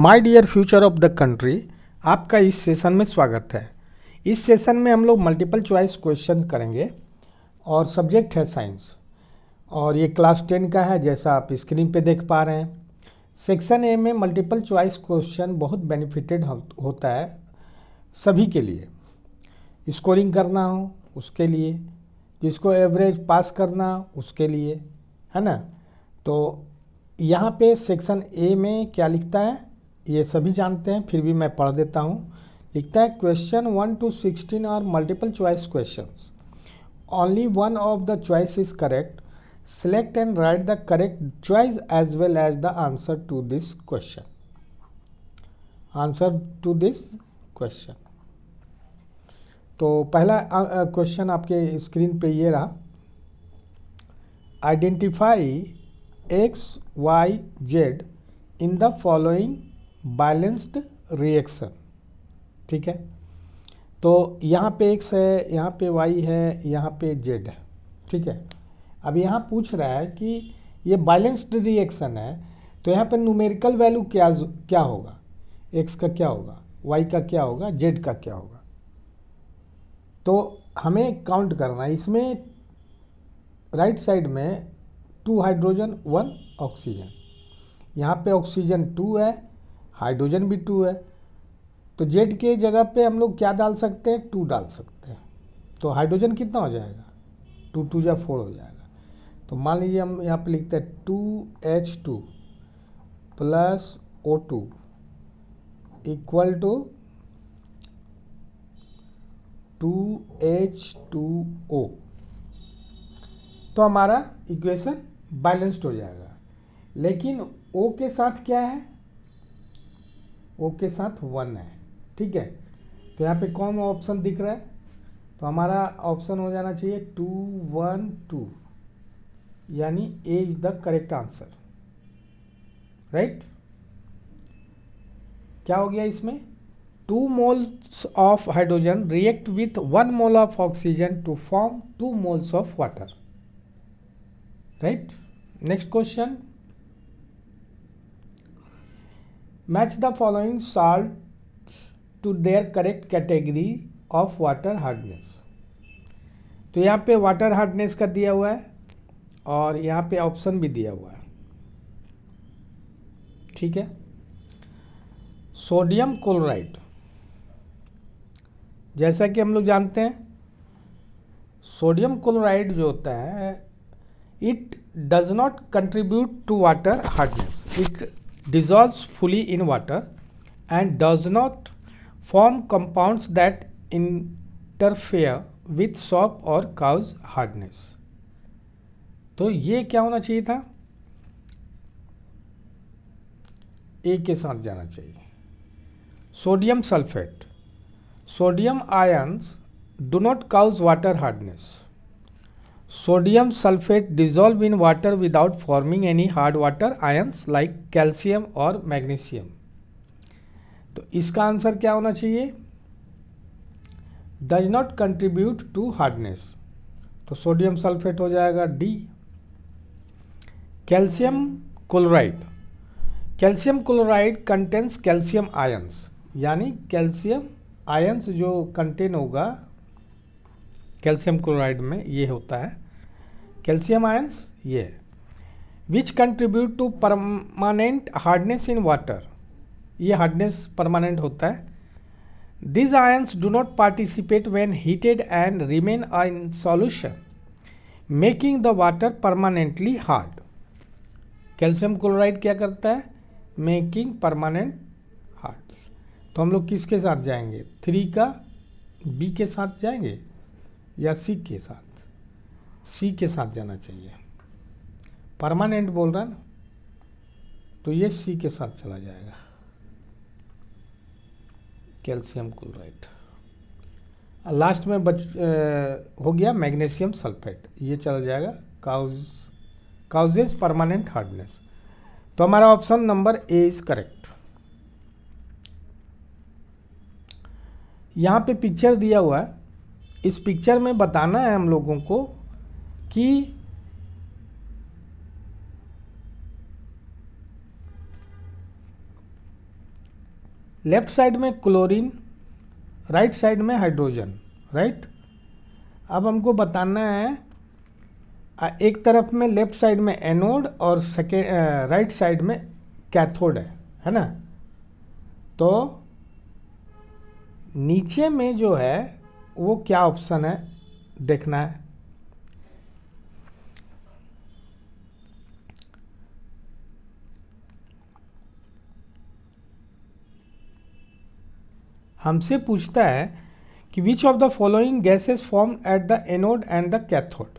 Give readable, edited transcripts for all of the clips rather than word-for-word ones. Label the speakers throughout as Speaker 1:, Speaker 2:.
Speaker 1: My dear future of the country, आपका इस session में स्वागत है। इस सेशन में हम लोग मल्टीपल चॉइस क्वेश्चन करेंगे और सब्जेक्ट है साइंस और ये क्लास 10 का है, जैसा आप स्क्रीन पे देख पा रहे हैं। सेक्शन ए में मल्टीपल चॉइस क्वेश्चन बहुत बेनिफिटेड होता है सभी के लिए। स्कोरिंग करना हो उसके लिए, जिसको एवरेज पास करना उसके लिए, है ना। तो यहाँ पे सेक्शन ए में क्या लिखता है ये सभी जानते हैं, फिर भी मैं पढ़ देता हूँ। लिखता है question 1 to 16 are multiple choice questions. Only one of the choice is correct. Select and write the correct choice as well as the answer to this question. Answer to this question. तो पहला question आपके screen पे ये रहा। Identify X Y Z in the following balanced reaction. ठीक है, तो यहाँ पे एक्स है, यहाँ पे वाई है, यहाँ पे जेड है। ठीक है, अब यहाँ पूछ रहा है कि ये बैलेंस्ड रिएक्शन है, तो यहाँ पे न्यूमेरिकल वैल्यू क्या होगा। एक्स का क्या होगा, वाई का क्या होगा, जेड का क्या होगा। तो हमें काउंट करना है। इसमें राइट साइड में 2 हाइड्रोजन 1 ऑक्सीजन, यहाँ पे ऑक्सीजन 2 है, हाइड्रोजन भी 2 है। तो जेड के जगह पे हम लोग क्या डाल सकते हैं, 2 डाल सकते हैं। तो हाइड्रोजन कितना हो जाएगा, 2 2 या 4 हो जाएगा। तो मान लीजिए हम यहाँ पे लिखते हैं 2H2 plus O2 equal to 2H2O। तो हमारा इक्वेशन बैलेंस्ड हो जाएगा। लेकिन O के साथ क्या है, O के साथ 1 है। ठीक है, तो यहाँ पे कौन ऑप्शन दिख रहा है, तो हमारा ऑप्शन हो जाना चाहिए 2 1 2, यानी A is the correct answer. Right, क्या हो गया इसमें, 2 moles of hydrogen react with 1 mole of oxygen to form 2 moles of water. Right, next question. Match the following salt to their correct category of water hardness. तो यहाँ पे water hardness का दिया हुआ है और यहाँ पे ऑप्शन भी दिया हुआ है। ठीक है, सोडियम क्लोराइड, जैसा कि हम लोग जानते हैं सोडियम क्लोराइड जो होता है, it does not contribute to water hardness. It dissolves fully in water and does not form compounds that interfere with soap or cause hardness। तो ये क्या होना चाहिए था, ए के साथ जाना चाहिए। Sodium sulphate, sodium ions do not cause water hardness. Sodium sulfate dissolve in water without forming any hard water ions like calcium और magnesium। तो इसका आंसर क्या होना चाहिए, does not contribute to hardness। तो सोडियम सल्फेट हो जाएगा D. Calcium chloride, calcium chloride contains calcium ions, यानी कैल्शियम आयंस जो कंटेन होगा कैल्शियम क्लोराइड में ये होता है कैल्शियम आयंस, ये which contribute to permanent hardness in water. ये हार्डनेस परमानेंट होता है। This ions do not participate when heated and remain in solution making the water permanently hard. Calcium chloride क्या करता है, मेकिंग परमानेंट हार्ड। तो हम लोग किसके साथ जाएंगे, 3 का बी के साथ जाएंगे या सी के साथ, सी के साथ जाना चाहिए। परमानेंट बोल रहा है ना, तो ये सी के साथ चला जाएगा कैल्शियम क्लोराइड। लास्ट में हो गया मैग्नीशियम सल्फेट, ये चला जाएगा काउजेस परमानेंट हार्डनेस। तो हमारा option number A is correct. यहाँ पे पिक्चर दिया हुआ है, इस पिक्चर में बताना है हम लोगों को कि लेफ्ट साइड में क्लोरीन, राइट साइड में हाइड्रोजन, राइट। अब हमको बताना है एक तरफ में लेफ्ट साइड में एनोड और सेकेंड राइट साइड में कैथोड है ना। तो नीचे में जो है वो क्या ऑप्शन है देखना है। हमसे पूछता है कि विच of the following gases form at the anode and the cathode.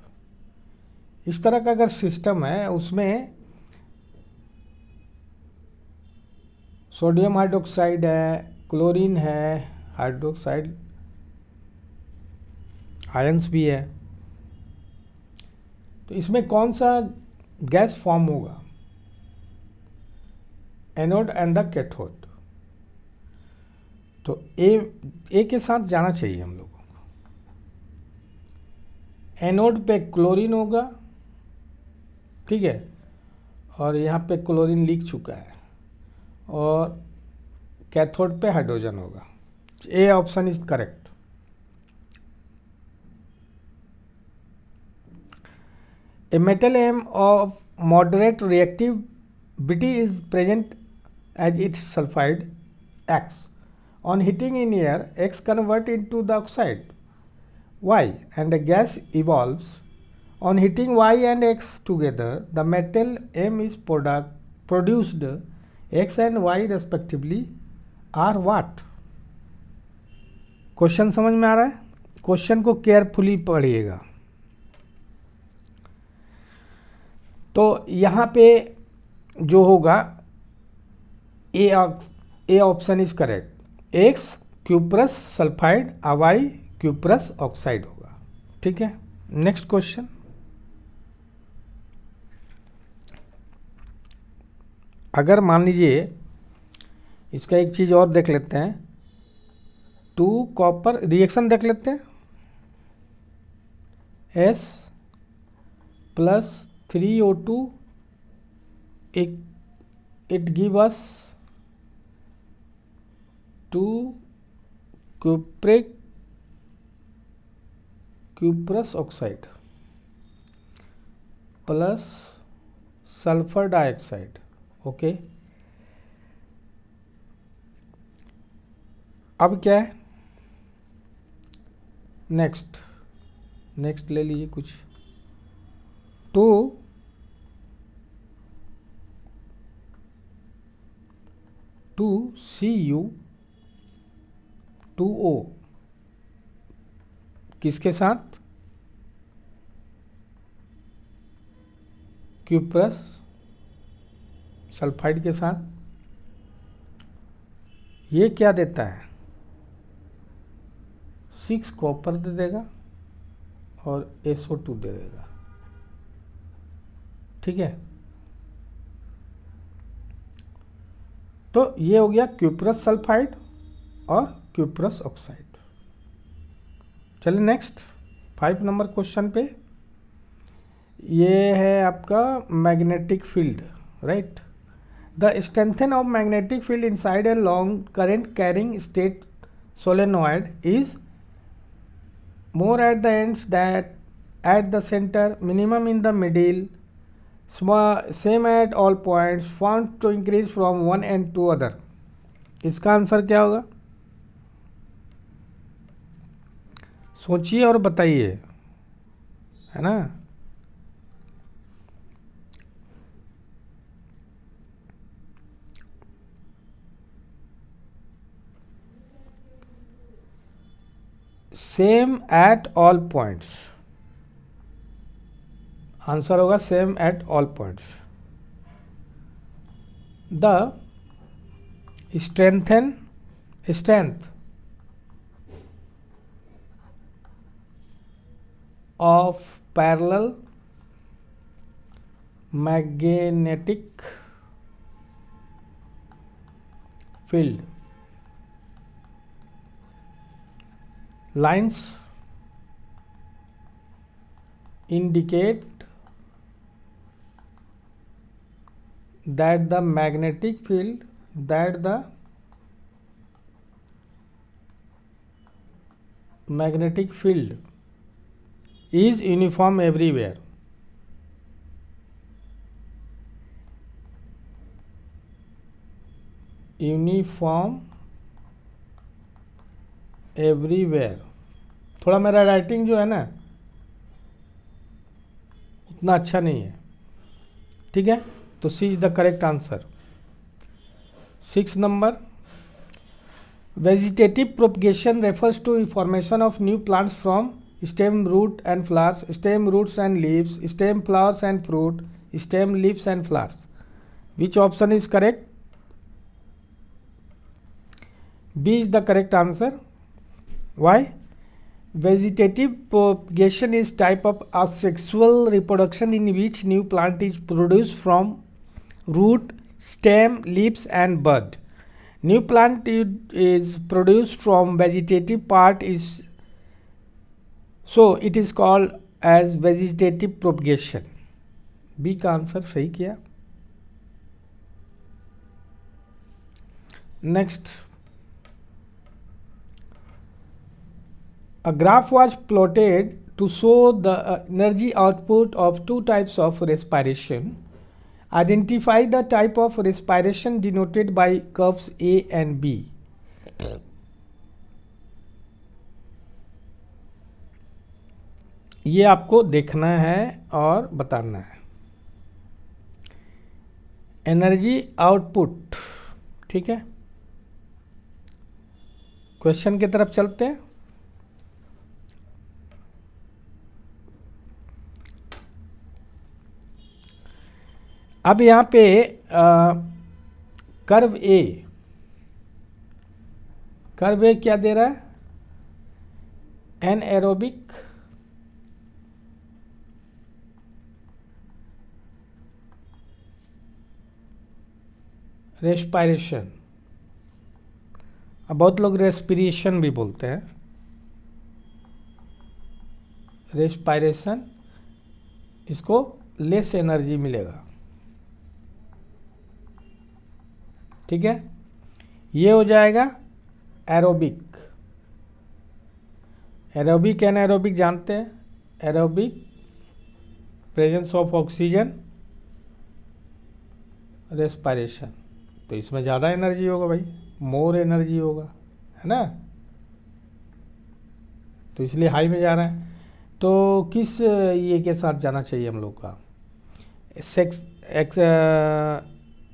Speaker 1: इस तरह का अगर सिस्टम है, उसमें सोडियम हाइड्रोक्साइड है, क्लोरीन है, हाइड्रोक्साइड आयंस भी है, तो इसमें कौन सा गैस फॉर्म होगा एनोड एंड द कैथोड। तो ए के साथ जाना चाहिए हम लोगों को। एनोड पे क्लोरीन होगा, ठीक है, और यहाँ पे क्लोरीन लिख चुका है, और कैथोड पे हाइड्रोजन होगा। A option is correct. A metal atom of moderate reactivity is present as its sulfide X. On heating in air, X converts into the oxide Y and the gas evolves. On heating Y and X together, the metal M is produced. X and Y respectively are what? Question समझ में आ रहा है? Question को carefully पढ़िएगा। तो यहाँ पे जो होगा A option is correct. X cuprous sulphide, Y cuprous oxide होगा, ठीक है। नेक्स्ट क्वेश्चन, अगर मान लीजिए इसका एक चीज़ और देख लेते हैं, 2 कॉपर रिएक्शन देख लेते हैं। S plus 3O2 it give us 2 cuprous oxide plus sulphur dioxide, okay. अब क्या है नेक्स्ट ले लीजिए कुछ। 2Cu2O किसके साथ? क्यूप्रस सल्फाइड के साथ। ये क्या देता है? 6 कॉपर दे देगा और SO2 दे देगा, ठीक है। तो ये हो गया क्यूप्रस सल्फाइड और क्यूप्रस ऑक्साइड। चलिए नेक्स्ट 5 नंबर क्वेश्चन पे। ये है आपका magnetic field, right. The strengthen of magnetic field inside a long current carrying state solenoid is more at the ends that at the center, minimum in the middle, same at all points, found to increase from one end to other। इसका answer क्या होगा? सोचिए और बताइए, है ना। Same at all points, answer होगा same at all points. The strength of parallel magnetic field lines indicate that the magnetic field that the magnetic field is uniform everywhere. Uniform everywhere. थोड़ा मेरा राइटिंग जो है ना उतना अच्छा नहीं है, ठीक है, तो C is the correct answer. 6 number, vegetative propagation refers to formation of new plants from stem, root and flowers, stem, roots and leaves, stem, flowers and fruit, stem, leaves and flowers. Which option is correct? B is the correct answer. Why? Vegetative propagation is type of asexual reproduction in which new plant is produced from root, stem, leaves and bud. New plant is produced from vegetative part is, so it is called as vegetative propagation. B का answer सही किया। Next, a graph was plotted to show the energy output of two types of respiration. Identify the type of respiration denoted by curves A and B. ये आपको देखना है और बताना है। एनर्जी आउटपुट, ठीक है। क्वेश्चन की तरफ चलते हैं। अब यहाँ पे कर्व ए क्या दे रहा है? एनएरोबिक रेस्पिरेशन, अब बहुत लोग रेस्पिरेशन भी बोलते हैं, रेस्पिरेशन, इसको लेस एनर्जी मिलेगा, ठीक है। ये हो जाएगा एरोबिक। एरोबिक एनाएरोबिक जानते हैं। Aerobic presence of oxygen, respiration, तो इसमें ज़्यादा एनर्जी होगा भाई, मोर एनर्जी होगा, है ना, तो इसलिए हाई में जा रहा है। तो किस ये के साथ जाना चाहिए हम लोग का?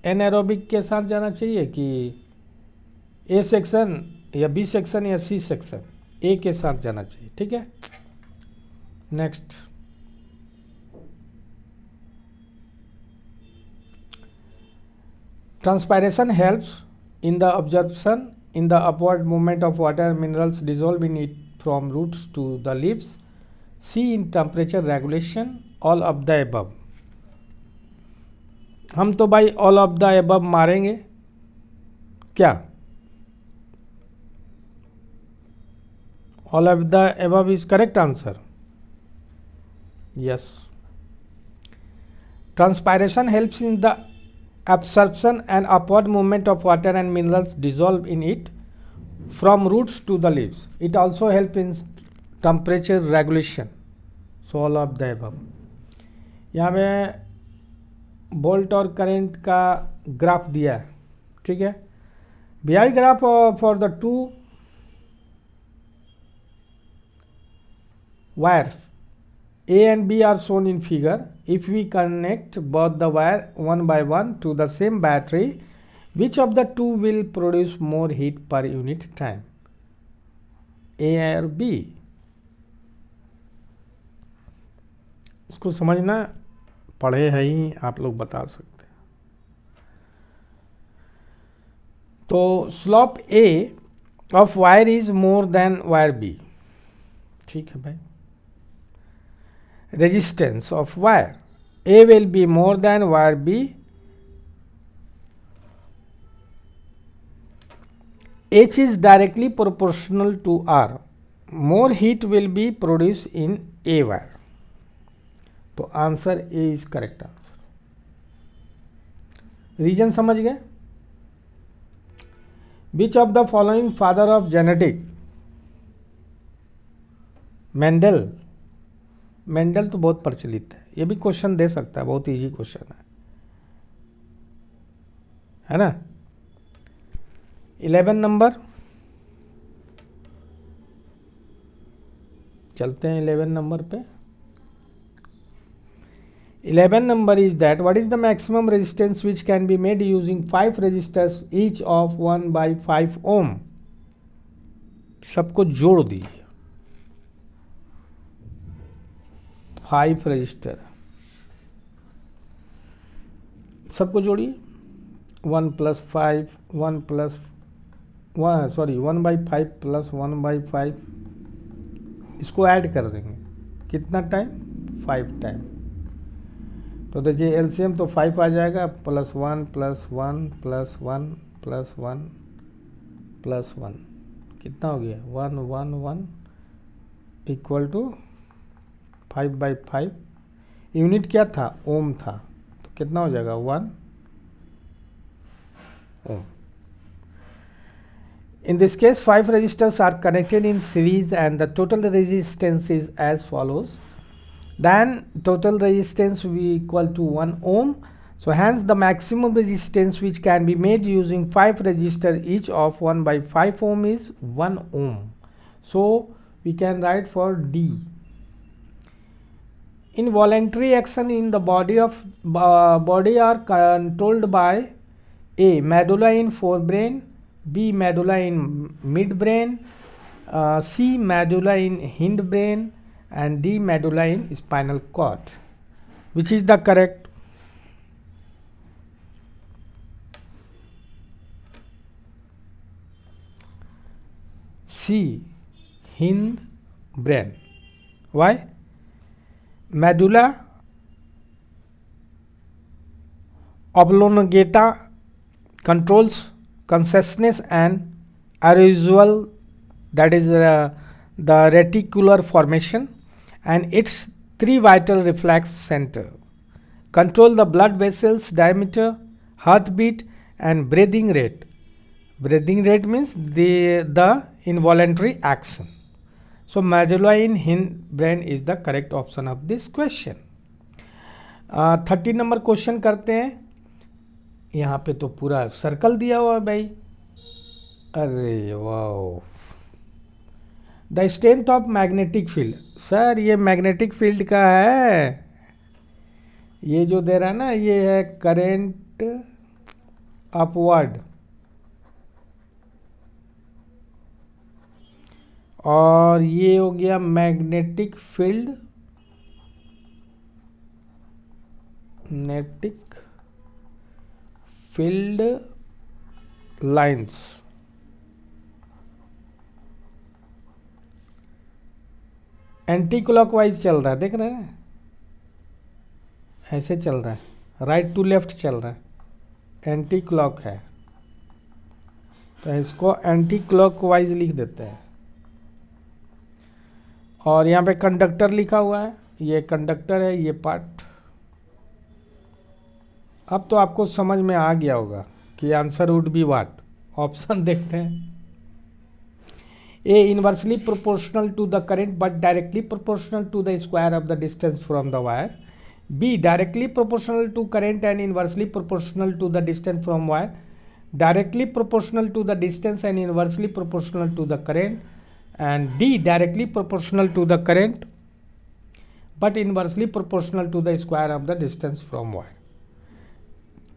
Speaker 1: एनाएरोबिक के साथ जाना चाहिए कि ए सेक्शन या बी सेक्शन या सी सेक्शन? ए के साथ जाना चाहिए, ठीक है। Next, transpiration helps in the absorption in the upward movement of water minerals dissolve in it from roots to the leaves. C in temperature regulation, all of the above. हम तो भाई all of the above मारेंगे क्या? All of the above is correct answer. Yes. Transpiration helps in the absorption and upward movement of water and minerals dissolve in it from roots to the leaves. It also helps in temperature regulation. So all of the above. यहाँ पे volt और current का graph दिया है, ठीक है। VI graph for the two wires A and B are shown in figure. If we connect both the wire one by one to the same battery, which of the two will produce more heat per unit time? A or B? इसको समझना, पढ़े है ही, आप लोग बता सकते हैं। तो slope A of wire is more than wire B, ठीक है भाई। Resistance of wire A will be more than wire B. H is directly proportional to R. More heat will be produced in A wire. तो answer A is correct answer. Reason समझ गए? Which of the following father of genetic? Mendel, Mendel तो बहुत प्रचलित है, ये भी question दे सकता है, बहुत इजी क्वेश्चन है ना। 11 नंबर, चलते हैं 11 नंबर पे। 11 number is that what is the maximum resistance which can be made using 5 resistors each of 1/5 ohm। सबको जोड़ दीजिए, 5 रजिस्टर सबको जोड़िए, 1 + 5 1 + 1 सॉरी 1/5 + 1/5, इसको ऐड कर देंगे, कितना टाइम, 5 टाइम। तो देखिए एलसीएम तो 5 आ जाएगा, +1 + 1 + 1 + 1 + 1 कितना हो गया, 1 1 1 = 5/5। यूनिट क्या था, ओम था, तो कितना हो जाएगा 1 ओम। In this case 5 resistors are connected in series and the total resistance is as follows, then total resistance will be equal to 1 ohm. So hence the maximum resistance which can be made using 5 resistor each of 1/5 ohm is 1 ohm. So we can write for D. Involuntary action in the body are controlled by A. medulla in forebrain, B. medulla in midbrain, C. medulla in hindbrain, and D. medulla in spinal cord. Which is the correct? C. hindbrain. Why? Medulla oblongata controls consciousness and arousal, that is the reticular formation, and its 3 vital reflex center control the blood vessels diameter, heartbeat, and breathing rate. Breathing rate means the involuntary action. So medulla in hindbrain is the correct option of this question. 30 number question करते हैं। यहाँ पे तो पूरा circle दिया हुआ है भाई, अरे वाह। The strength of magnetic field, sir ये मैग्नेटिक फील्ड का है, ये जो दे रहा है ना ये है करेंट अपवर्ड, और ये हो गया magnetic field, magnetic field lines. Anti clockwise चल रहा है, देख रहे हैं, ऐसे चल रहा है, राइट टू लेफ्ट चल रहा है, एंटी क्लॉक है, तो इसको एंटी क्लॉकवाइज लिख देते हैं। और यहाँ पे कंडक्टर लिखा हुआ है, ये कंडक्टर है ये पार्ट। अब तो आपको समझ में आ गया होगा कि answer would be what. Option देखते हैं। A inversely proportional to the current but directly proportional to the square of the distance from the wire. B directly proportional to current and inversely proportional to the distance from wire. Directly proportional to the distance and inversely proportional to the current. And D directly proportional to the current but inversely proportional to the square of the distance from wire.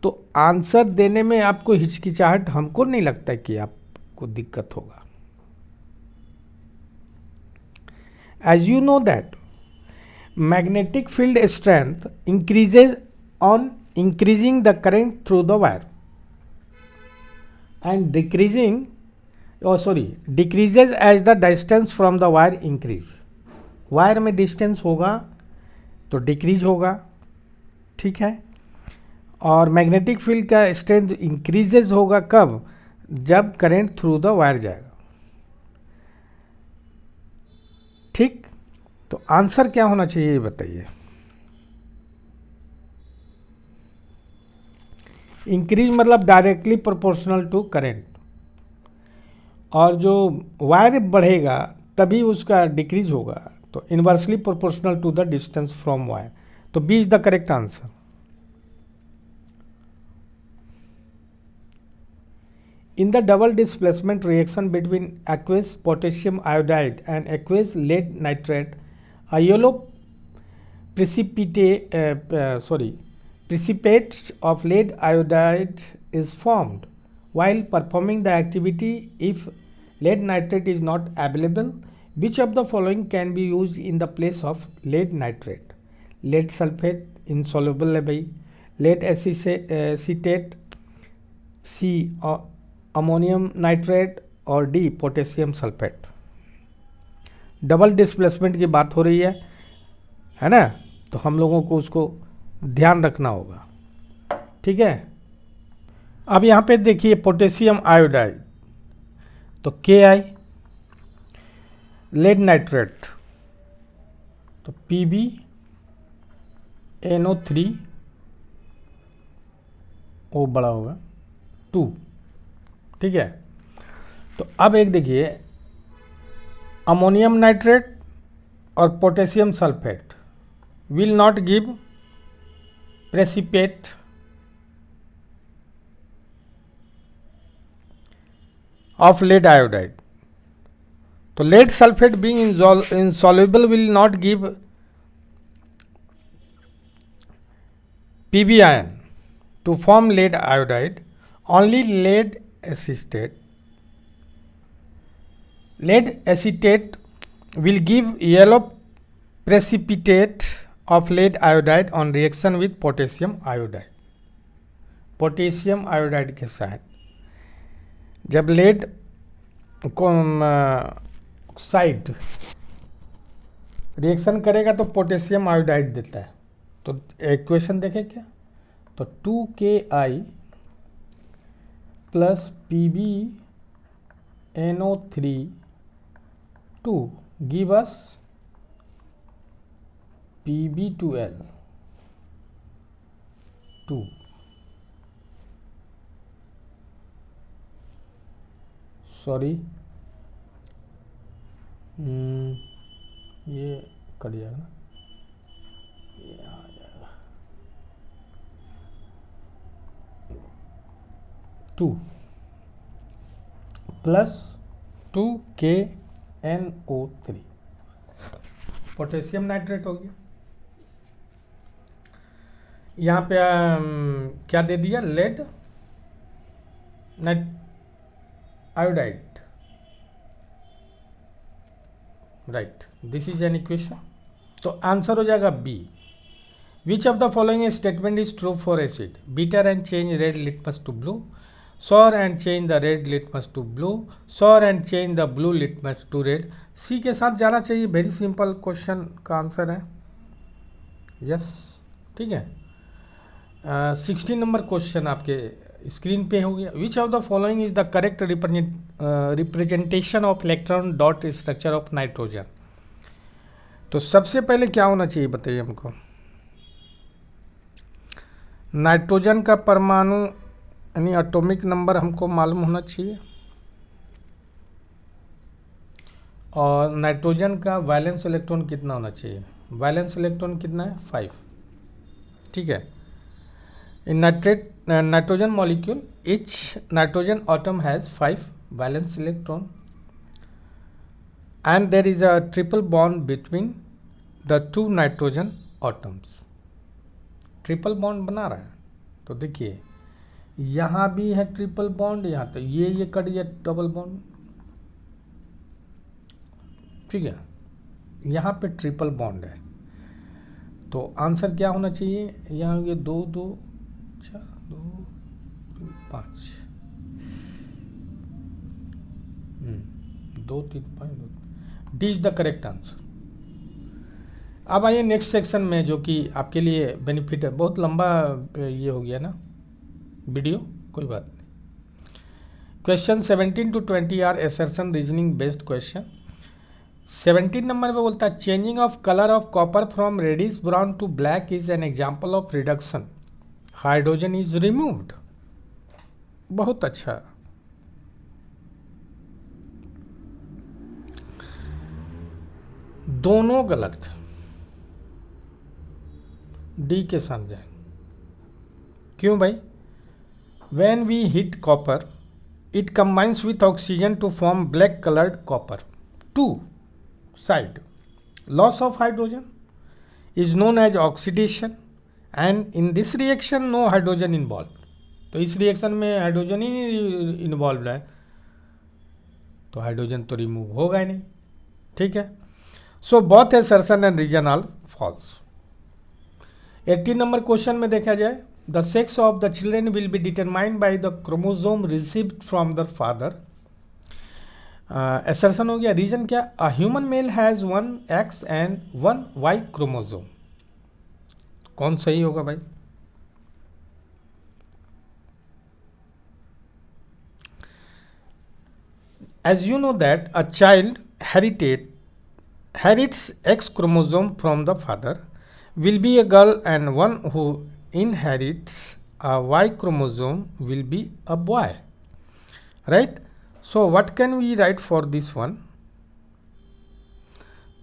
Speaker 1: तो answer देने में आपको हिचकिचाहट हमको नहीं लगता कि आपको दिक्कत होगा। As you know that magnetic field strength increases on increasing the current through the wire and decreases as the distance from the wire increase. Wire में डिस्टेंस होगा तो डिक्रीज होगा, ठीक है। और मैग्नेटिक फील्ड का स्ट्रेंथ इंक्रीजेज होगा कब, जब करंट थ्रू द वायर जाएगा, ठीक। तो आंसर क्या होना चाहिए ये बताइए। इंक्रीज मतलब डायरेक्टली प्रोपोर्शनल टू करंट, और जो वायर बढ़ेगा तभी उसका डिक्रीज होगा, तो inversely proportional to the distance from wire, तो B is the correct answer. In the double displacement reaction between aqueous potassium iodide and aqueous lead nitrate, a yellow precipitate of lead iodide is formed. While performing the activity, if lead nitrate is not available, which of the following can be used in the place of lead nitrate? Lead sulfate insoluble है भाई, lead acetate, C ammonium nitrate और D potassium sulphate. Double displacement की बात हो रही है ना, तो हम लोगों को उसको ध्यान रखना होगा, ठीक है। अब यहाँ पे देखिए पोटेशियम आयोडाइड, तो Ki, लेड नाइट्रेट तो PbNO3 O बड़ा होगा 2, ठीक है। तो अब एक देखिए अमोनियम नाइट्रेट और potassium sulphate will not give precipitate of lead iodide, तो lead sulphate being insoluble will not give Pb ion to form lead iodide, only lead acetate will give yellow precipitate of lead iodide on reaction with potassium iodide। Potassium iodide के साथ जब lead oxide reaction करेगा तो potassium iodide देता है। तो equation देखें क्या, तो 2Ki plus PbNO3 2 give us Pb2L 2, sorry ये कट जाएगा ना, ये आ जाएगा 2 प्लस 2KNO3 पोटेशियम नाइट्रेट हो गया। यहाँ पे क्या दे दिया, lead iodide, right, this is an equation. तो आंसर हो जाएगा B. Which of the following statement is true for acid, bitter and change red litmus to blue, sour and change the red litmus to blue, sour and change the blue litmus to red। सी के साथ जाना चाहिए, very simple question का answer है yes, ठीक है। 16 number question आपके screen पे हो गया। विच of the following is the correct representation of electron dot structure of nitrogen. तो सबसे पहले क्या होना चाहिए बताइए हमको, नाइट्रोजन का परमाणु यानी एटॉमिक नंबर हमको मालूम होना चाहिए, और नाइट्रोजन का वैलेंस इलेक्ट्रॉन कितना होना चाहिए, वैलेंस इलेक्ट्रॉन कितना है 5, ठीक है। In nitrogen molecule each nitrogen atom has 5 valence electron and there is a triple bond between the 2 nitrogen atoms। Triple bond बना रहा है, तो देखिए यहाँ भी है ट्रिपल बॉन्ड, यहाँ तो ये कट गया डबल बॉन्ड, ठीक है, यहाँ पे ट्रिपल बॉन्ड है। तो आंसर क्या होना चाहिए, यहाँ ये 2 2 4 2 5 2 3 5 2, D is the correct answer. अब आइए नेक्स्ट सेक्शन में, जो कि आपके लिए बेनिफिट है। बहुत लंबा ये हो गया ना वीडियो, कोई बात नहीं। Question 17 to 20 are assertion reasoning based question. 17 number पे बोलता है changing of colour of copper from reddish brown to black is an example of reduction, hydrogen is removed. बहुत अच्छा। दोनों गलत, डी के साथ जाए। क्यों भाई? When we hit copper, it combines with oxygen to form black colored copper. Two side. Loss of hydrogen is known as oxidation, and in this reaction no hydrogen involved. तो इस रिएक्शन में hydrogen ही involve है, तो hydrogen तो remove होगा ही नहीं। ठीक है, so both assertion and reason are false. 18 number question में देखा जाए, the sex of the children will be determined by the chromosome received from the father. assertion हो गया। रीजन क्या? a human male has one X and one Y chromosome। कौन सही होगा भाई? as you know that a child herits X chromosome from the father will be a girl, and one who inherits a Y chromosome will be a boy, right? So what can we write for this one?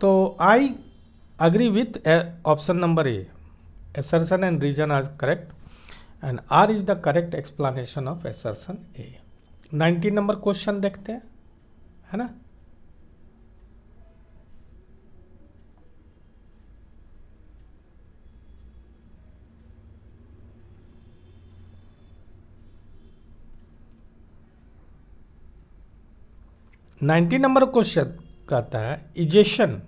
Speaker 1: So I agree with option number A. Assertion and reason are correct, and R is the correct explanation of assertion A। 19 number question देखते हैं, है ना। Number question कहता है, ingestion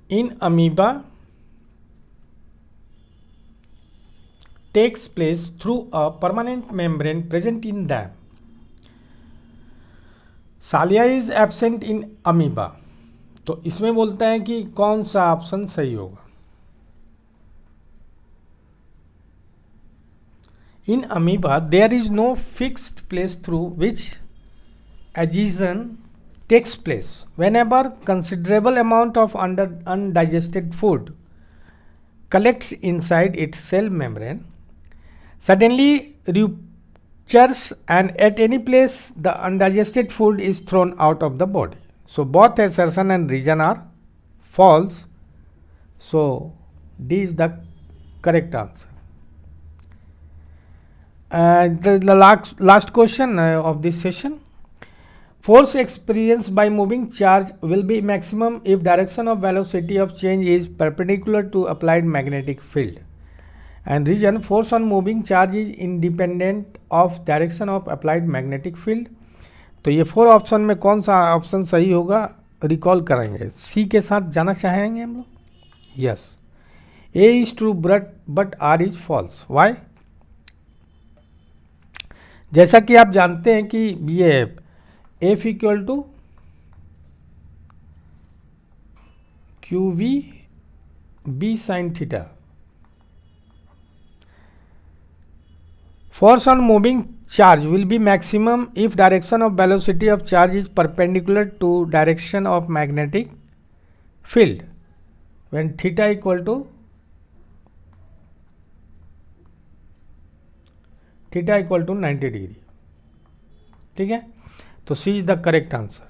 Speaker 1: in amoeba takes place through a permanent membrane present in them. Cilia is absent in amoeba. तो इसमें बोलता है कि कौन सा ऑप्शन सही होगा। In amoeba there is no fixed place through which adhesion takes place whenever considerable amount of undigested food collects inside its cell membrane, suddenly ruptures, and at any place the undigested food is thrown out of the body. So both assertion and reason are false. So D is the correct answer. The last question of this session. Force experienced by moving charge will be maximum if direction of velocity of change is perpendicular to applied magnetic field. And reason, force on moving charge is independent of direction of applied magnetic field. तो ये 4 option में कौन सा option सही होगा recall करेंगे। सी के साथ जाना चाहेंगे हम लोग। Yes, A is true but R is false. Why? जैसा कि आप जानते हैं कि ये F equal to Q V B sine theta. Force on moving charge will be maximum if direction of velocity of charge is perpendicular to direction of magnetic field when theta equal to 90 degree. ठीक है, तो C is the correct answer.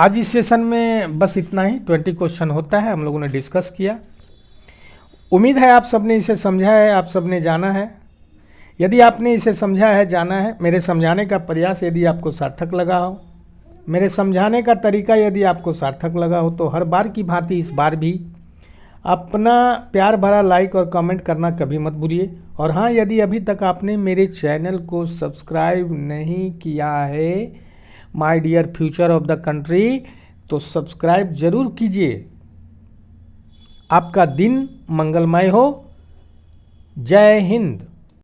Speaker 1: आज इस session में बस इतना ही। 20 question होता है, हम लोगों ने डिस्कस किया। उम्मीद है आप सबने इसे समझा है, आप सबने जाना है। यदि आपने इसे समझा है, जाना है, मेरे समझाने का प्रयास यदि आपको सार्थक लगा हो, मेरे समझाने का तरीका यदि आपको सार्थक लगा हो, तो हर बार की भांति इस बार भी अपना प्यार भरा लाइक और कमेंट करना कभी मत भूलिए। और हाँ, यदि अभी तक आपने मेरे चैनल को सब्सक्राइब नहीं किया है my dear future of the country, तो सब्सक्राइब जरूर कीजिए। आपका दिन मंगलमय हो। जय हिंद।